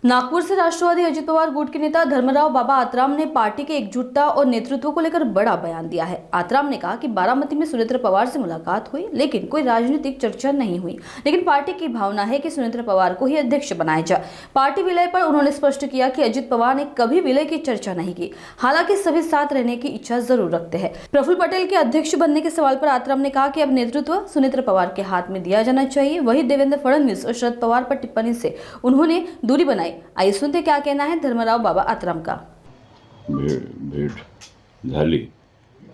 नागपुर से राष्ट्रवादी अजित पवार गुट के नेता धर्मराव बाबा आतराम ने पार्टी की एकजुटता और नेतृत्व को लेकर बड़ा बयान दिया है। आतराम ने कहा कि बारामती में सुनेत्र पवार से मुलाकात हुई, लेकिन कोई राजनीतिक चर्चा नहीं हुई, लेकिन पार्टी की भावना है कि सुनेत्र पवार को ही अध्यक्ष बनाया जाए। पार्टी विलय पर उन्होंने स्पष्ट किया कि अजित पवार ने कभी विलय की चर्चा नहीं की, हालांकि सभी साथ रहने की इच्छा जरूर रखते हैं। प्रफुल्ल पटेल के अध्यक्ष बनने के सवाल पर आतराम ने कहा कि अब नेतृत्व सुनेत्र पवार के हाथ में दिया जाना चाहिए। वही देवेंद्र फडणवीस और शरद पवार पर टिप्पणी से उन्होंने दूरी बनाई। आइए सुनते क्या कहना है धर्मराव बाबा आतराम का। भेट झाली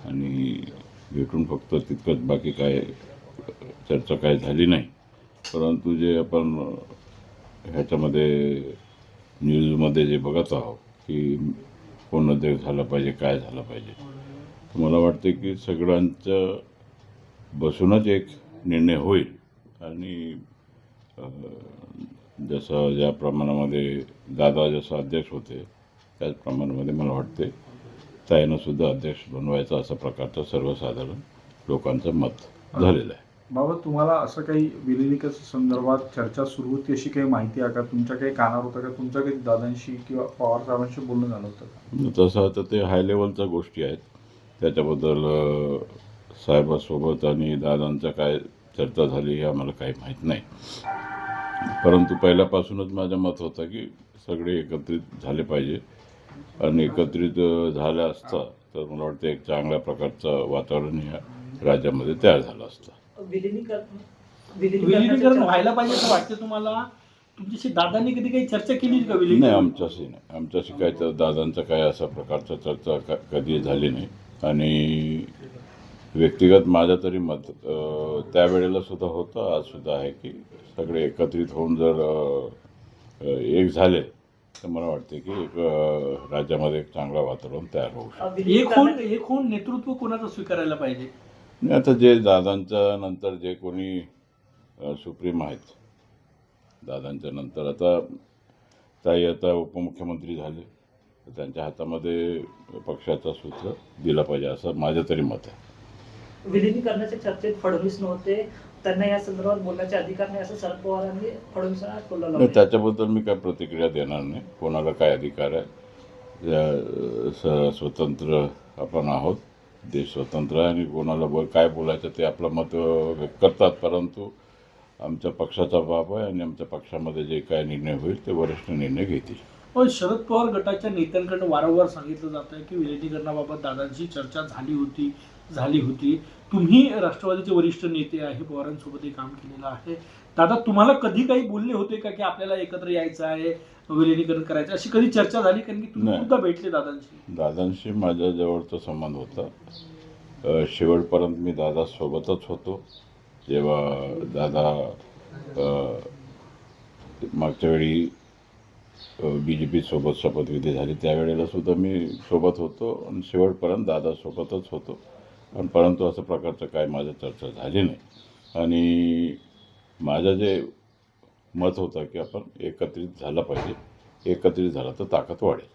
आणि भेटून फक्त तितकंच, बाकी काय चर्चा काय झाली नाही। परंतु जे आपण ह्याच्यामध्ये न्यूजमध्ये जे बघत आहोत की कोण अध्यक्ष झाला पाहिजे, काय झालं पाहिजे, तर मला वाटतं की सगळ्यांचं बसूनच एक निर्णय होईल। आणि जसं ज्या प्रमाणामध्ये दादा जसं अध्यक्ष होते त्याच प्रमाणामध्ये मला वाटते ताईनं सुद्धा अध्यक्ष बनवायचं अशा प्रकारचं सर्वसाधारण लोकांचं मत झालेलं आहे। बाबा, तुम्हाला असं काही विलिनीकरण संदर्भात चर्चा सुरू होती अशी काही माहिती आहे का? तुमच्या काही कानावर होतं का? तुमच्या काही दादांशी किंवा पवार साहेबांशी बोलणं झालं होतं का? तसं तर ते हाय लेवलच्या गोष्टी आहेत, त्याच्याबद्दल साहेबासोबत आणि दादांच्या काय चर्चा झाली हे आम्हाला काही माहीत नाही। परंतु पहिल्यापासूनच माझं मत होतं की सगळे एकत्रित झाले पाहिजे आणि एकत्रित झालं असतं तर मला वाटतं एक चांगल्या प्रकारचं वातावरण या राज्यामध्ये तयार झालं असतं। विलिनीकरण व्हायला पाहिजे असं वाटतं तुम्हाला? तुमच्याशी दादांनी कधी काही चर्चा केली का नाही, विलिनीकरण? आमच्याशी काय तर दादांचं काय अशा प्रकारचं चर्चा कधी झाली नाही। आणि व्यक्तिगत माझं तरी मत त्यावेळेला सुद्धा होतं, आज सुद्धा आहे की सगळे एकत्रित होऊन जर एक झाले तर मला वाटते की एक राज्यामध्ये एक चांगलं वातावरण तयार होऊ शकतं। एक होऊन नेतृत्व कोणाचं स्वीकारायला पाहिजे? आणि आता जे दादांच्या नंतर जे कोणी सुप्रीम आहेत, दादांच्या नंतर आता ताई आता उपमुख्यमंत्री झाले, तर त्यांच्या हातामध्ये पक्षाचा सूत्र दिला पाहिजे असं माझं तरी मत आहे। विलिनीकरणाच्या चर्चेत फडणवीस नव्हते, त्यांना या संदर्भात बोलण्याचे अधिकार नाही असं शरद पवारांनी फडणवीसांना टोला नाही, लावला। त्याच्याबद्दल मी काय प्रतिक्रिया देणार नाही। कोणाला काय अधिकार आहे, स्वतंत्र आपण आहोत, देश स्वतंत्र आहे आणि कोणाला काय बोलायचं ते आपलं मत व्यक्त करतात। परंतु आमच्या पक्षाचा बाब आहे आणि आमच्या पक्षामध्ये जे काय निर्णय होईल ते वरिष्ठ निर्णय घेतील। पण शरद पवार गटाच्या नेत्यांकडून वारंवार सांगितलं जात आहे की विलिनीकरणाबाबत दादांची चर्चा झाली होती। तुम्ही राष्ट्रवादीचे वरिष्ठ नेते आहे, पवारांसोबतही काम केलेलं आहे। दादा तुम्हाला कधी काही बोलले होते का की आपल्याला एकत्र यायचं आहे, विलिनीकरण करायचं, अशी कधी चर्चा झाली? कारण की तुम्ही सुद्धा भेटले दादांशी माझ्या जवळचा संबंध होता। शेवटपर्यंत मी दादासोबतच होतो। जेव्हा दादा मागच्या वेळी BJP सोबत शपथविधी झाली त्यावेळेला सुद्धा मी सोबत होतो आणि शेवटपर्यंत दादासोबतच होतो। पण परंतु असं प्रकारचं काय माझं चर्चा झाली नाही। आणि माझं जे मत होतं की आपण एकत्रित झालं पाहिजे, एकत्रित झालं तर ताकद वाढेल।